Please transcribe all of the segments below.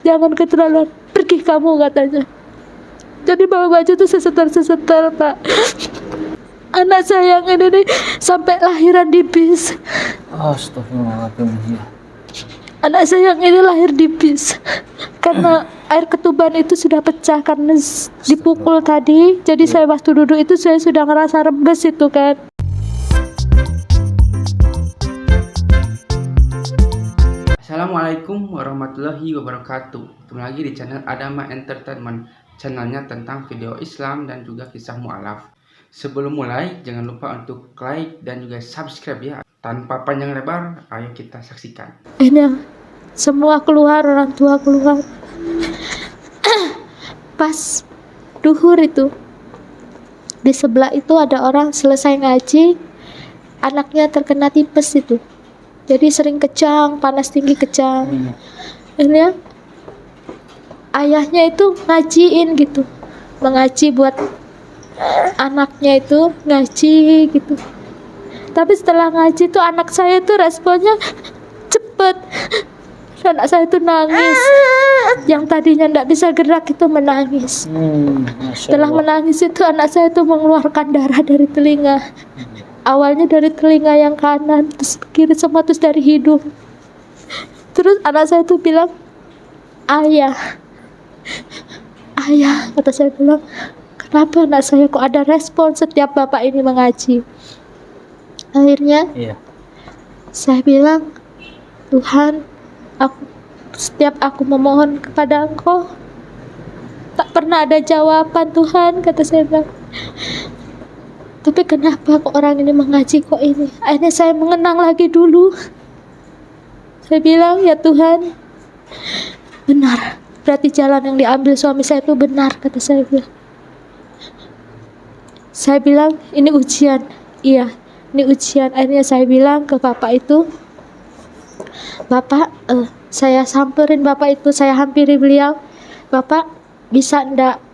Jangan keterlaluan, pergi kamu katanya. Jadi bawa baju tuh sesetel Pak. Anak saya yang ini nih sampai lahiran di bis. Astagfirullahaladzim. Anak saya yang ini lahir di bis karena air ketuban itu sudah pecah karena dipukul tadi. Jadi saya waktu duduk itu saya sudah ngerasa rembes itu kan. Assalamualaikum warahmatullahi wabarakatuh. Ketemu lagi di channel Adama Entertainment, channelnya tentang video Islam dan juga kisah mu'alaf. Sebelum mulai, jangan lupa untuk like dan juga subscribe ya. Tanpa panjang lebar, ayo kita saksikan. Ini semua keluar, orang tua keluar. Pas duhur itu, di sebelah itu ada orang selesai ngaji, anaknya terkena tipes itu. Jadi sering kejang, panas tinggi kejang. Ini ayahnya itu ngajiin gitu, mengaji buat anaknya itu ngaji gitu. Tapi setelah ngaji tuh anak saya tuh responnya cepet. Anak saya tuh nangis. Yang tadinya tidak bisa gerak itu menangis. Setelah menangis itu anak saya tuh mengeluarkan darah dari telinga. Awalnya dari telinga yang kanan, terus kiri semua, terus dari hidung. Terus anak saya tuh bilang, ayah, kata saya bilang, kenapa anak saya kok ada respon setiap bapak ini mengaji? Akhirnya saya bilang, Tuhan, setiap aku memohon kepada Engkau tak pernah ada jawaban Tuhan, kata saya bilang. Tapi kenapa kok orang ini mengaji kok ini? Akhirnya saya mengenang lagi dulu. Saya bilang, ya Tuhan, benar, berarti jalan yang diambil suami saya itu benar, kata saya bilang. Saya bilang, ini ujian. Iya, ini ujian. Akhirnya saya bilang ke bapak itu, Bapak, saya samperin bapak itu, saya hampiri beliau. Bapak, bisa ndak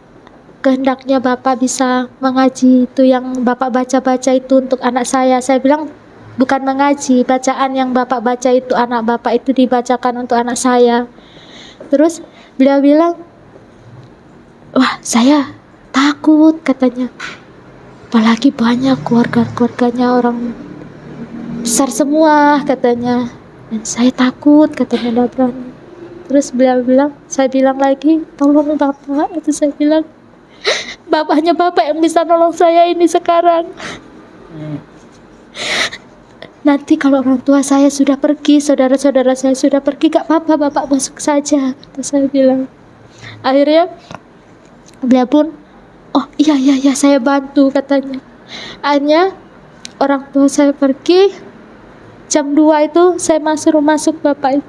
kehendaknya bapak bisa mengaji itu yang bapak baca-baca itu untuk anak saya. Saya bilang, bukan mengaji, bacaan yang bapak baca itu anak bapak itu dibacakan untuk anak saya. Terus beliau bilang, wah saya takut katanya, apalagi banyak keluarganya orang besar semua katanya, dan saya takut katanya, tidak berani. Terus beliau bilang, saya bilang lagi, tolong bapak. Itu saya bilang, bapaknya bapak yang bisa nolong saya ini sekarang. Nanti kalau orang tua saya sudah pergi, saudara-saudara saya sudah pergi, gak apa-apa, bapak masuk saja, kata saya bilang. Akhirnya beliau pun, oh iya saya bantu katanya. Akhirnya orang tua saya pergi, jam 2 itu saya masuk bapak itu.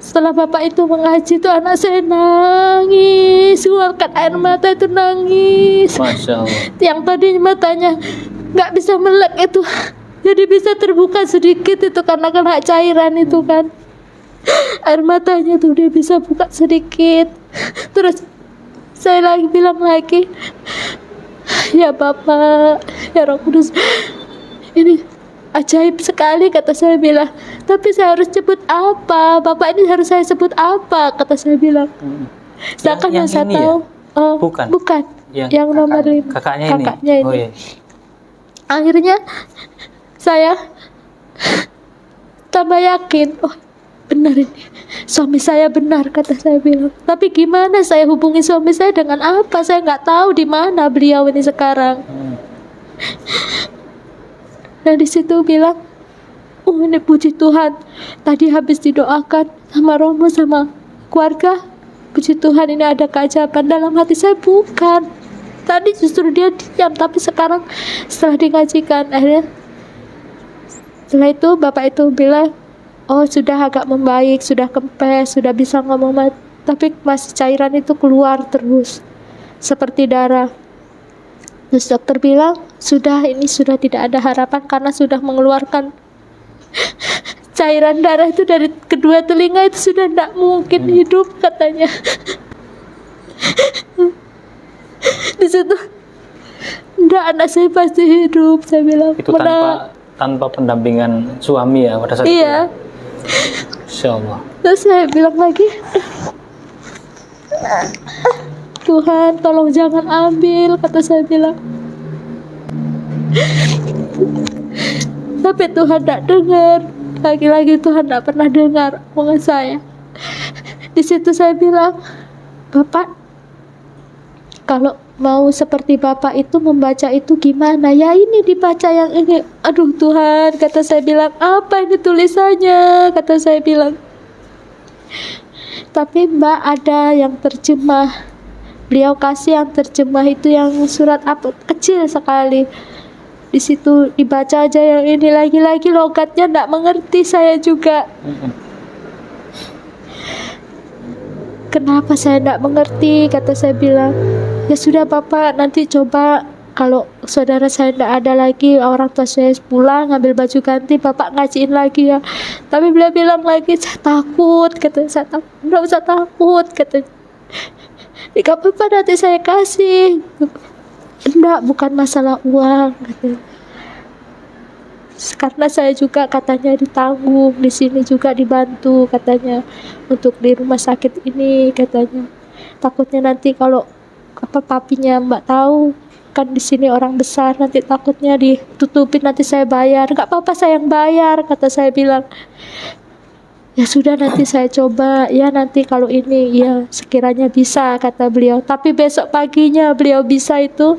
Setelah bapak itu mengaji itu anak saya nangis, keluarkan air mata itu nangis. Masya Allah. Yang tadi matanya nggak bisa melek itu jadi bisa terbuka sedikit itu karena kena cairan itu kan. Air matanya tuh dia bisa buka sedikit. Terus saya lagi bilang lagi, ya Bapak, ya Roh Kudus, ini ajaib sekali, kata saya bilang. Tapi saya harus sebut apa? Bapak ini harus saya sebut apa? Kata saya bilang. Sedangkan yang saya tahu bukan. Yang nomor 5 kakaknya ini. Oh, iya. Akhirnya saya tambah yakin, oh benar ini suami saya benar, kata saya bilang. Tapi gimana saya hubungi suami saya dengan apa? Saya nggak tahu di mana beliau ini sekarang. Nah di situ bilang, oh ini puji Tuhan, tadi habis didoakan sama Romo sama keluarga, puji Tuhan ini ada keajaiban. Dalam hati saya bukan, tadi justru dia diam, tapi sekarang setelah digajikan, akhirnya setelah itu bapak itu bilang, oh sudah agak membaik, sudah kempes, sudah bisa ngomong, tapi masih cairan itu keluar terus seperti darah. Terus dokter bilang, ini sudah tidak ada harapan karena sudah mengeluarkan cairan darah itu dari kedua telinga, itu sudah tidak mungkin hidup katanya. Di situ, enggak, anak saya pasti hidup, saya bilang. Itu tanpa pendampingan suami ya pada saat itu. Iya. Insya Allah. Terus saya bilang lagi, Tuhan tolong jangan ambil, kata saya bilang. Tapi Tuhan tidak dengar. Lagi-lagi Tuhan tidak pernah dengar omongan saya. Di situ saya bilang, Bapak, kalau mau seperti Bapak itu membaca itu gimana? Ya ini dibaca yang ini. Aduh Tuhan, kata saya bilang, apa ini tulisannya? Kata saya bilang. Tapi Mbak ada yang terjemah. Beliau kasih yang terjemah itu yang surat apa kecil sekali. Di situ dibaca aja yang ini, lagi-lagi logatnya tidak mengerti saya juga. Kenapa saya tidak mengerti? Kata saya bilang, ya sudah Bapak, nanti coba kalau saudara saya tidak ada lagi, orang tua saya pulang ngambil baju ganti, Bapak ngajiin lagi ya. Tapi beliau bilang lagi, saya takut. Kata saya, tidak usah takut. Kata, gak apa-apa nanti saya kasih. Enggak, bukan masalah uang, katanya. Karena saya juga katanya ditanggung, di sini juga dibantu katanya untuk di rumah sakit ini katanya. Takutnya nanti kalau papinya Mbak tahu kan di sini orang besar, nanti takutnya ditutupin, nanti saya bayar. Enggak apa-apa, saya yang bayar, kata saya bilang. Ya sudah nanti saya coba ya, nanti kalau ini ya sekiranya bisa, kata beliau. Tapi besok paginya beliau bisa itu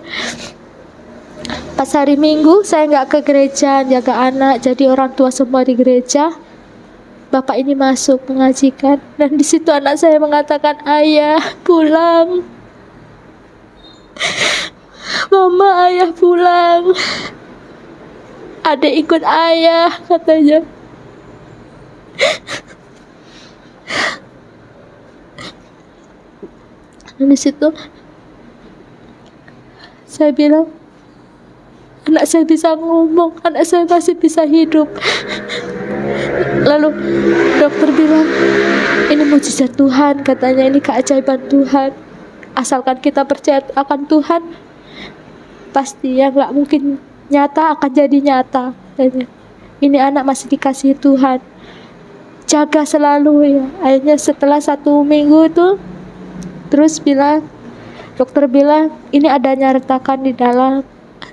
pas hari Minggu saya nggak ke gereja jaga anak, jadi orang tua semua di gereja. Bapak ini masuk mengajikan dan di situ anak saya mengatakan, ayah pulang, mama ayah pulang, adik ikut ayah, katanya. Dan di situ saya bilang, anak saya bisa ngomong, anak saya masih bisa hidup. Lalu dokter bilang, ini mujizat Tuhan, katanya, ini keajaiban Tuhan. Asalkan kita percaya akan Tuhan, pasti yang nggak mungkin nyata akan jadi nyata, katanya. Ini anak masih dikasihi Tuhan, jaga selalu ya. Akhirnya setelah 1 minggu itu, terus dokter bilang, ini adanya retakan di dalam.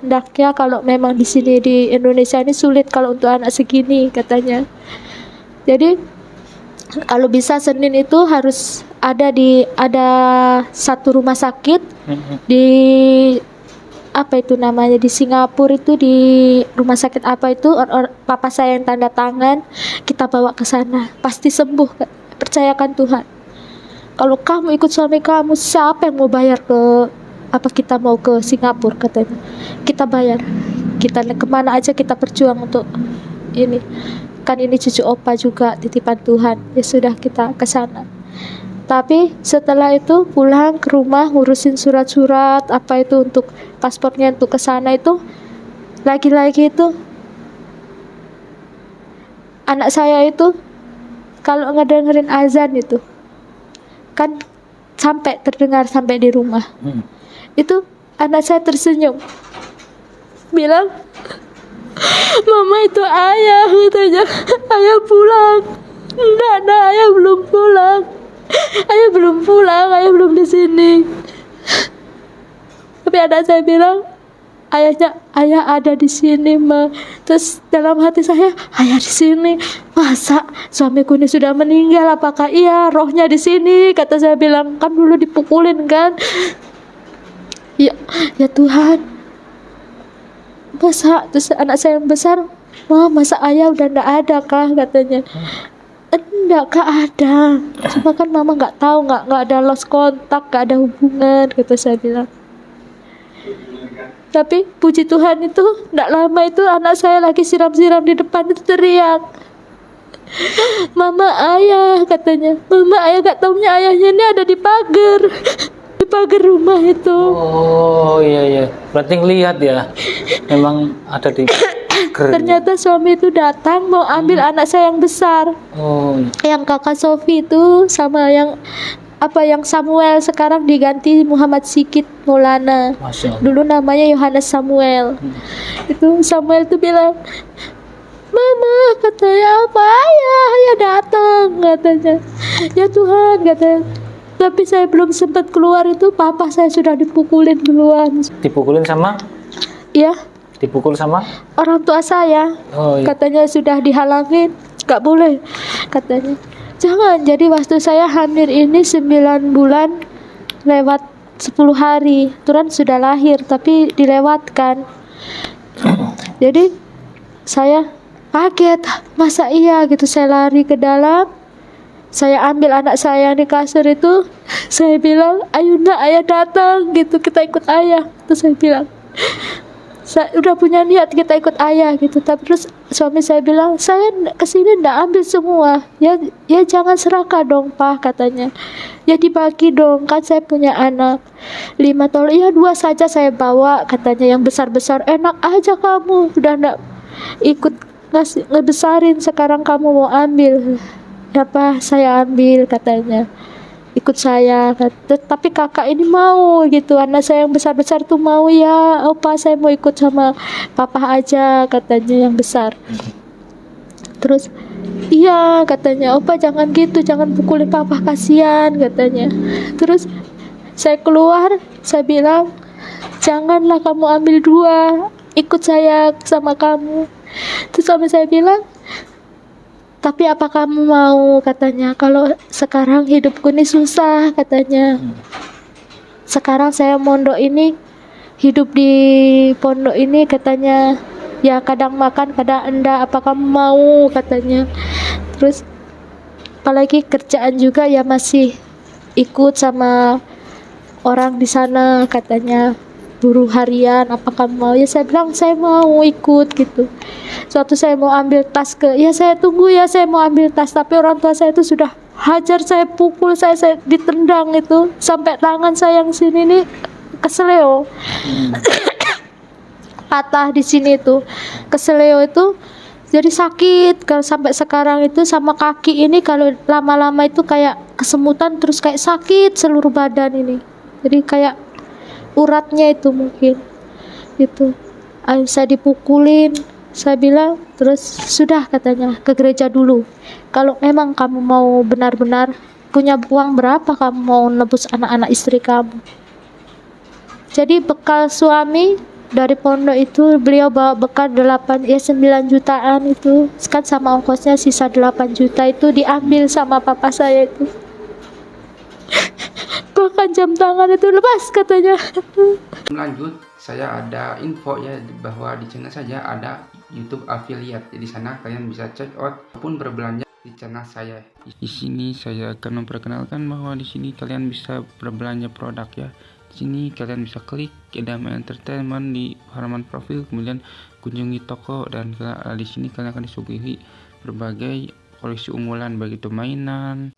Hendaknya kalau memang di sini di Indonesia ini sulit kalau untuk anak segini, katanya. Jadi kalau bisa Senin itu harus ada satu rumah sakit di apa itu namanya di Singapura itu, di rumah sakit apa itu, papa saya yang tanda tangan, kita bawa ke sana pasti sembuh, percayakan Tuhan. Kalau kamu ikut suami kamu, siapa yang mau bayar kita mau ke Singapura, katanya. Kita bayar, kita kemana aja kita berjuang untuk ini. Kan ini cucu opa juga titipan Tuhan. Ya sudah, kita ke sana. Tapi setelah itu pulang ke rumah ngurusin surat-surat apa itu untuk paspornya untuk ke sana itu, lagi-lagi itu anak saya itu kalau ngedengerin azan itu kan sampai terdengar sampai di rumah. Itu anak saya tersenyum, bilang, mama itu ayah, katanya. Ayah pulang. Enggak, ayah belum pulang. Ayah belum di sini. Tapi anak saya bilang, ayah ada di sini, Ma. Terus dalam hati saya, ayah di sini. Masa suamiku ini sudah meninggal? Apakah iya rohnya di sini? Kata saya bilang, kan dulu dipukulin kan. Ya Tuhan, masa, terus anak saya yang besar, masa ayah udah nggak ada kah, katanya. Enggak kak, ada, cuma kan mama nggak tahu, nggak ada lost kontak, nggak ada hubungan, kata saya bilang. Tapi puji Tuhan itu nggak lama itu anak saya lagi siram-siram di depan itu teriak, mama ayah, katanya. Mama ayah, gak taunya ayahnya ini ada di pagar rumah itu. Oh iya, berarti ngelihat ya, memang ada di Ternyata suami itu datang mau ambil anak saya yang besar. Oh iya. Yang kakak Sofi itu sama yang Samuel, sekarang diganti Muhammad Sikit Maulana. Masya Allah. Dulu namanya Yohanes Samuel. Itu Samuel itu bilang, mama, katanya, apa ayah datang, katanya. Ya Tuhan, katanya, Tapi saya belum sempat keluar itu papa saya sudah dipukulin duluan. Dipukulin sama? Ya, Dipukul sama? orang tua saya. Oh iya. Katanya sudah dihalangin, nggak boleh katanya. Jangan, jadi waktu saya hamil ini 9 bulan lewat 10 hari. Turan sudah lahir tapi dilewatkan. Jadi saya kaget, masa iya gitu. Saya lari ke dalam, saya ambil anak saya di kasur itu, saya bilang, ayo nak, ayah datang gitu, kita ikut ayah. Terus saya bilang, saya udah punya niat kita ikut ayah gitu. Tapi terus suami saya bilang, saya kesini ndak ambil semua, ya jangan serakah dong pak katanya, ya dibagi dong, kan saya punya anak 5 tahun, ya 2 saja saya bawa katanya, yang besar-besar enak aja kamu, udah ndak ikut ngebesarin, sekarang kamu mau ambil ya pak, saya ambil katanya, ikut saya tapi kakak ini mau gitu, anak saya yang besar-besar tuh mau, ya opa saya mau ikut sama papa aja katanya yang besar. Terus iya katanya, opa jangan gitu, jangan pukulin papa, kasihan katanya. Terus saya keluar, saya bilang janganlah kamu ambil 2, ikut saya sama kamu. Terus suami saya bilang, tapi apa kamu mau katanya, kalau sekarang hidupku ini susah katanya. Sekarang saya mondok ini, hidup di pondok ini katanya, ya kadang makan kadang enggak, apa kamu mau katanya. Terus apalagi kerjaan juga ya masih ikut sama orang di sana katanya, buruh harian, apa kamu mau? Ya saya bilang saya mau ikut gitu. Suatu saya mau ambil tas ya saya tunggu ya, saya mau ambil tas, tapi orang tua saya itu sudah hajar saya, pukul saya ditendang itu sampai tangan saya yang sini nih keseleo. Patah di sini tuh, keseleo itu jadi sakit. Kalau sampai sekarang itu sama kaki ini kalau lama-lama itu kayak kesemutan, terus kayak sakit seluruh badan ini. Jadi kayak uratnya itu mungkin itu. Saya dipukulin, saya bilang terus sudah katanya ke gereja dulu. Kalau memang kamu mau benar-benar punya uang berapa kamu mau nebus anak-anak istri kamu. Jadi bekal suami dari pondok itu beliau bawa bekal 9 jutaan itu, kan sama ongkosnya sisa 8 juta itu diambil sama papa saya itu. Bahkan jam tangan itu lepas katanya. Lanjut, saya ada info ya bahwa di channel saya ada YouTube affiliate. Jadi sana kalian bisa check out ataupun berbelanja di channel saya. Di sini saya akan memperkenalkan bahwa di sini kalian bisa berbelanja produk ya. Di sini kalian bisa klik Adama Entertainment di halaman profil, kemudian kunjungi toko, dan di sini kalian akan disuguhi berbagai koleksi unggulan, baik itu mainan,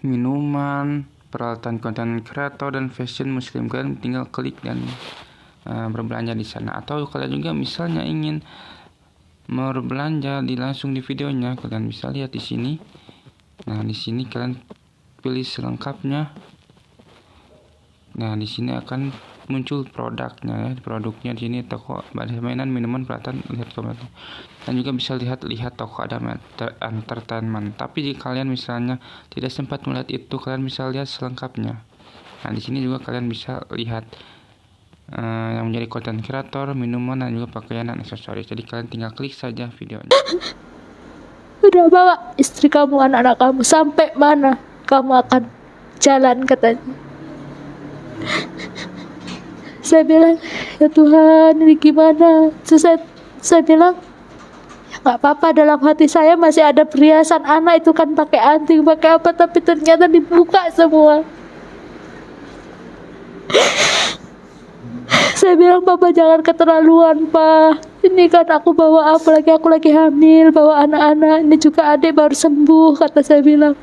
minuman, peralatan konten kreator dan fashion muslim. Kalian tinggal klik dan berbelanja di sana. Atau kalian juga misalnya ingin berbelanja langsung di videonya, kalian bisa lihat di sini. Nah, di sini kalian pilih selengkapnya. Nah, di sini akan muncul produknya ya. Produknya di sini toko mainan, minuman, peralatan, lihat komentar. Dan juga bisa lihat toko Adama Entertainment. Tapi jika kalian misalnya tidak sempat melihat itu, kalian bisa lihat selengkapnya. Nah, di sini juga kalian bisa lihat yang menjadi konten kreator, minuman, dan juga pakaian dan aksesoris. Jadi kalian tinggal klik saja videonya. Udah bawa istri kamu, anak-anak kamu, sampai mana kamu akan jalan katanya. Saya bilang, ya Tuhan ini gimana? Terus saya bilang, ya nggak apa-apa, dalam hati saya masih ada perhiasan anak itu kan, pakai anting, pakai apa, tapi ternyata dibuka semua. Saya bilang, Papa jangan keterlaluan Pak, ini kan aku bawa, apalagi aku lagi hamil, bawa anak-anak, ini juga adik baru sembuh, kata saya bilang.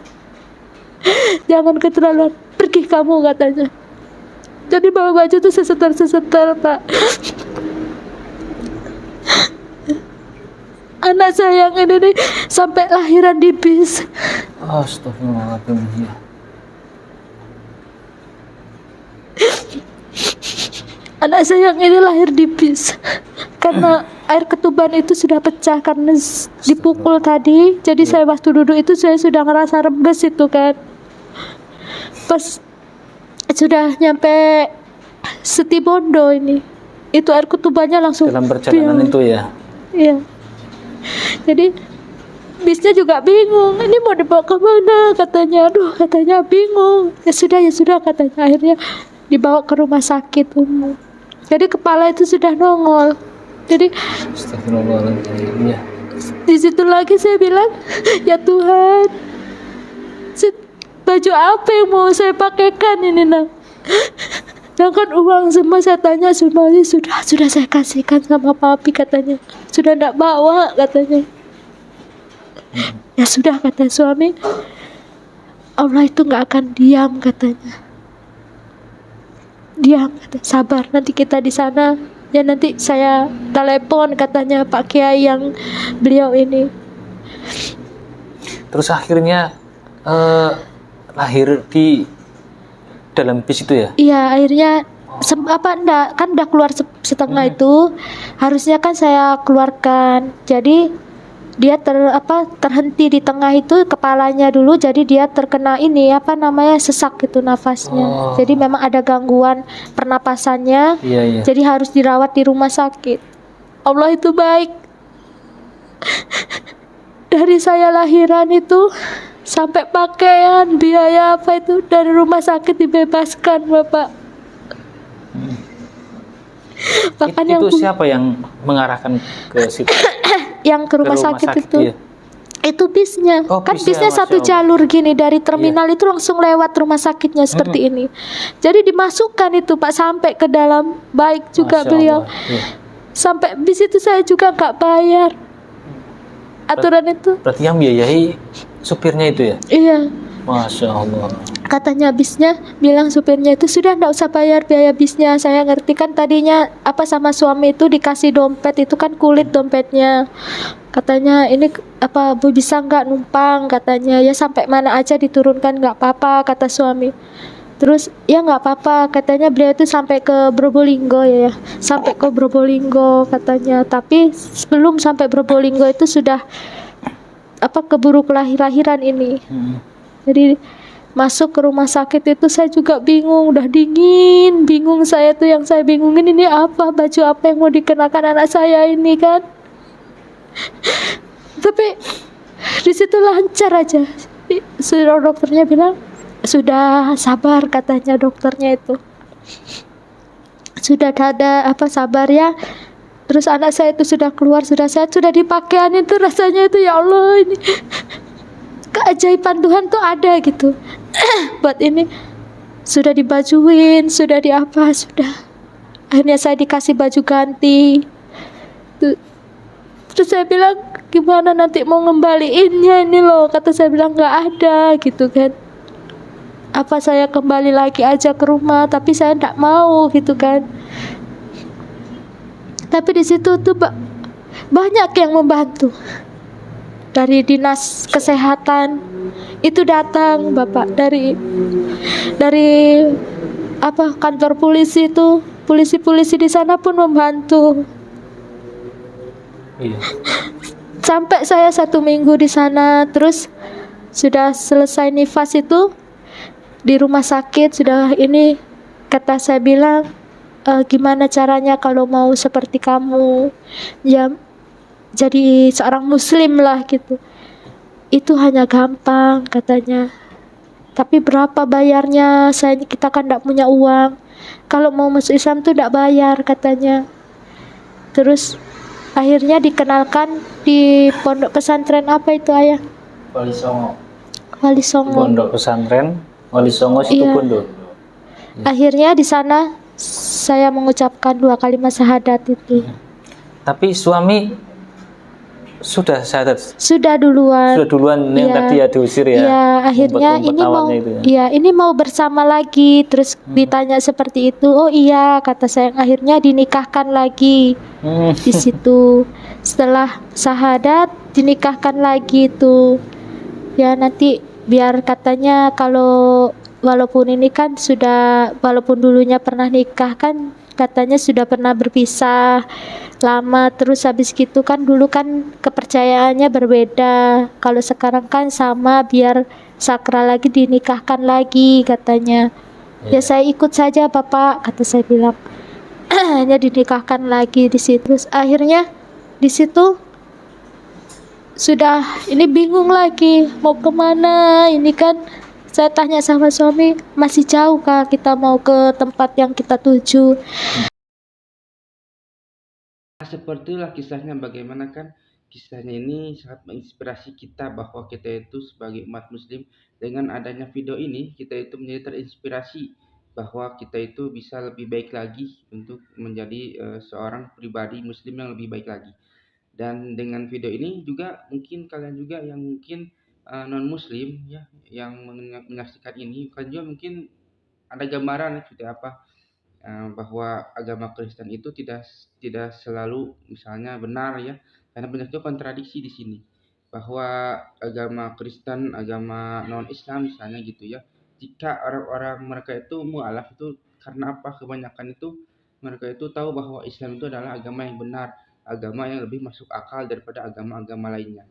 Jangan keterlaluan, pergi kamu katanya. Jadi bawa baju tuh sesetel Pak. Anak saya yang ini nih sampai lahiran di bis. Astagfirullahaladzim. Anak saya yang ini lahir di bis karena air ketuban itu sudah pecah karena dipukul tadi. Jadi saya waktu duduk itu saya sudah ngerasa rembes itu kan. Pas sudah nyampe Setibondo ini, itu air kutubannya langsung Dalam perjalanan biang. itu ya. Iya. Jadi bisnya juga bingung, ini mau dibawa ke mana katanya. Aduh, katanya bingung. Ya sudah katanya. Akhirnya dibawa ke rumah sakit umum. Jadi kepala itu sudah nongol. Jadi Astagfirullahaladzim. Ya. di situ lagi saya bilang, ya Tuhan, baju apa yang mau saya pakaikan ini nak? Sedangkan uang semua saya tanya semuanya sudah saya kasihkan sama papi katanya. Sudah ndak bawa katanya. Ya sudah kata suami, Allah itu nggak akan diam katanya. Diam kata, sabar nanti kita di sana. Ya nanti saya telepon katanya Pak Kiai yang beliau ini. Terus akhirnya lahir di dalam bis itu ya? Iya, akhirnya enggak kan udah keluar setengah itu. Harusnya kan saya keluarkan. Jadi dia terhenti di tengah itu kepalanya dulu, jadi dia terkena ini sesak itu nafasnya. Oh. Jadi memang ada gangguan pernapasannya. Iya. Jadi harus dirawat di rumah sakit. Allah itu baik. Dari saya lahiran itu sampai pakaian, biaya apa itu dari rumah sakit dibebaskan, Bapak. Bahkan Itu siapa yang mengarahkan ke situ? yang ke rumah sakit itu? Iya. Itu bisnya. Oh, Kan bisnya, bisnya satu Masya Allah. jalur gini dari terminal itu langsung lewat rumah sakitnya seperti ini. Jadi dimasukkan itu Pak sampai ke dalam, baik juga Masya beliau. Allah. Iya. Sampai bis itu saya juga nggak bayar. Aturan itu. Berarti yang biayai supirnya itu ya? Iya. Masya Allah. Katanya bisnya bilang supirnya itu sudah nggak usah bayar biaya bisnya. Saya ngerti kan tadinya sama suami itu dikasih dompet itu kan kulit dompetnya. Katanya ini Bu bisa nggak numpang katanya, ya sampai mana aja diturunkan nggak apa-apa kata suami. Terus ya nggak apa-apa katanya, beliau itu sampai ke Probolinggo ya, sampai ke Probolinggo katanya. Tapi sebelum sampai Probolinggo itu sudah keburu lahiran ini. Jadi masuk ke rumah sakit itu saya juga bingung, udah bingung saya tuh, yang saya bingungin ini baju apa yang mau dikenakan anak saya ini kan. Tapi di situ lancar aja. Sudah dokternya bilang sudah sabar katanya dokternya itu. Sudah ada sabar ya. Terus anak saya itu sudah keluar, sudah sehat, sudah dipakaian itu rasanya itu ya Allah ini. Keajaiban Tuhan tuh ada gitu. Buat ini sudah dibajuin, sudah sudah. Akhirnya saya dikasih baju ganti. Terus saya bilang gimana nanti mau ngembaliinnya ini loh, kata saya bilang nggak ada gitu kan. Saya kembali lagi aja ke rumah, tapi saya nggak mau gitu kan. Tapi di situ tuh banyak yang membantu. Dari dinas kesehatan itu datang Bapak, dari kantor polisi itu, polisi di sana pun membantu. Iya. Sampai saya 1 minggu di sana, terus sudah selesai nifas itu di rumah sakit sudah ini, kata saya bilang gimana caranya kalau mau seperti kamu ya, jadi seorang muslim lah gitu. Itu hanya gampang katanya. Tapi berapa bayarnya? Kita kan tidak punya uang. Kalau mau masuk Islam tuh tidak bayar katanya. Terus akhirnya dikenalkan di pondok pesantren apa itu ayah? Wali Songo. Pondok pesantren Wali Songo Situbondo. Akhirnya di sana saya mengucapkan 2 kalimat syahadat itu. Tapi suami sudah syahadat? Sudah duluan. Yang tadi ya diusir ya? Iya, akhirnya ini mau bersama lagi. Terus ditanya seperti itu. Oh iya, kata saya. Akhirnya dinikahkan lagi di situ. Setelah syahadat dinikahkan lagi itu. Ya nanti biar katanya kalau walaupun ini kan walaupun dulunya pernah nikah kan, katanya sudah pernah berpisah lama, terus habis gitu kan dulu kan kepercayaannya berbeda. Kalau sekarang kan sama, biar sakral lagi, dinikahkan lagi katanya. Ya saya ikut saja Bapak, kata saya bilang. Hanya dinikahkan lagi di situ. Terus akhirnya di situ sudah ini bingung lagi mau kemana ini kan. Saya tanya sama suami, masih jauh kah kita mau ke tempat yang kita tuju? Seperti itulah kisahnya, bagaimana kan kisahnya ini sangat menginspirasi kita bahwa kita itu sebagai umat muslim, dengan adanya video ini kita itu menjadi terinspirasi bahwa kita itu bisa lebih baik lagi untuk menjadi seorang pribadi muslim yang lebih baik lagi. Dan dengan video ini juga mungkin kalian juga yang mungkin non muslim ya, yang menyaksikan ini, kalian juga mungkin ada gambaran seperti apa bahwa agama Kristen itu tidak selalu misalnya benar ya, karena banyak juga kontradiksi di sini bahwa agama Kristen, agama non Islam misalnya gitu ya, jika orang-orang mereka itu mualaf itu karena apa, kebanyakan itu mereka itu tahu bahwa Islam itu adalah agama yang benar, agama yang lebih masuk akal daripada agama-agama lainnya.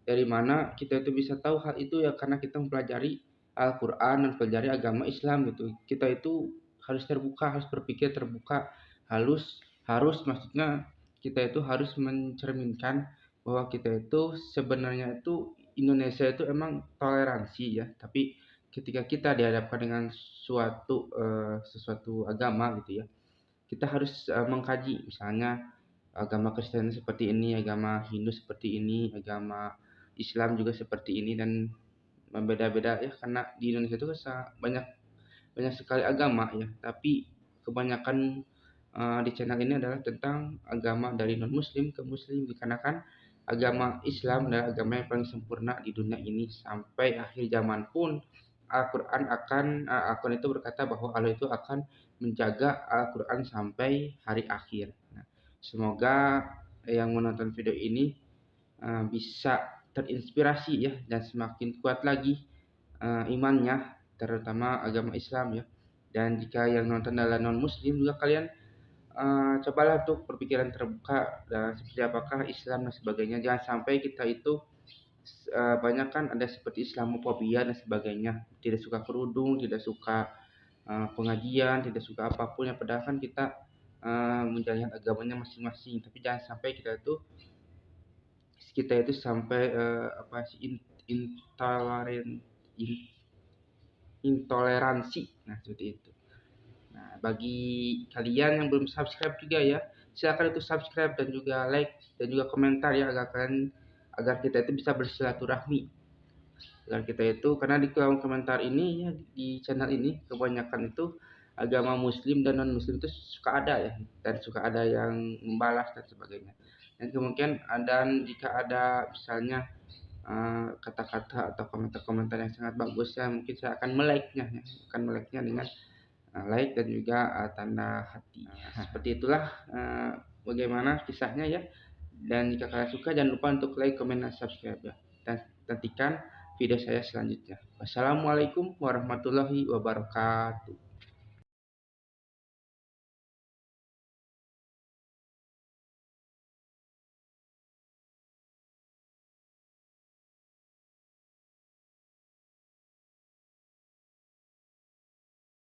Dari mana kita itu bisa tahu hal itu ya, karena kita mempelajari Al-Quran dan mempelajari agama Islam gitu. Kita itu harus terbuka, harus berpikir terbuka, harus maksudnya kita itu harus mencerminkan bahwa kita itu sebenarnya itu Indonesia itu emang toleransi ya, tapi ketika kita dihadapkan dengan sesuatu agama gitu ya, kita harus mengkaji misalnya agama Kristen seperti ini, agama Hindu seperti ini, agama Islam juga seperti ini, dan berbeda-beda ya, karena di Indonesia itu banyak banyak sekali agama ya, tapi kebanyakan di channel ini adalah tentang agama dari non muslim ke muslim, dikarenakan agama Islam adalah agama yang paling sempurna di dunia ini. Sampai akhir zaman pun Al-Quran itu berkata bahwa Allah itu akan menjaga Al-Quran sampai hari akhir. Nah, semoga yang menonton video ini bisa terinspirasi ya, dan semakin kuat lagi imannya, terutama agama Islam ya. Dan jika yang nonton adalah non muslim juga, kalian cobalah untuk berpikiran terbuka dan seperti apakah Islam dan sebagainya. Jangan sampai kita itu banyak kan ada seperti Islamofobia dan sebagainya, tidak suka kerudung, tidak suka pengajian, tidak suka apapun yang padahal kan kita menjalankan agamanya masing-masing. Tapi jangan sampai kita itu sampai apa sih, intoleransi. Nah, seperti itu. Nah, bagi kalian yang belum subscribe juga ya, silakan itu subscribe dan juga like dan juga komentar ya, agar kita itu bisa bersilaturahmi. Agar kita itu, karena di kolom komentar ini ya, di channel ini kebanyakan itu agama muslim dan non muslim itu suka ada ya, dan suka ada yang membalas dan sebagainya. Dan kemungkinan jika ada misalnya kata-kata atau komentar-komentar yang sangat bagus ya, mungkin saya akan melike-nya ya, dengan like dan juga tanda hati. Seperti itulah bagaimana kisahnya ya. Dan jika kalian suka, jangan lupa untuk like, komen, dan subscribe ya. Dan nantikan video saya selanjutnya. Wassalamualaikum warahmatullahi wabarakatuh.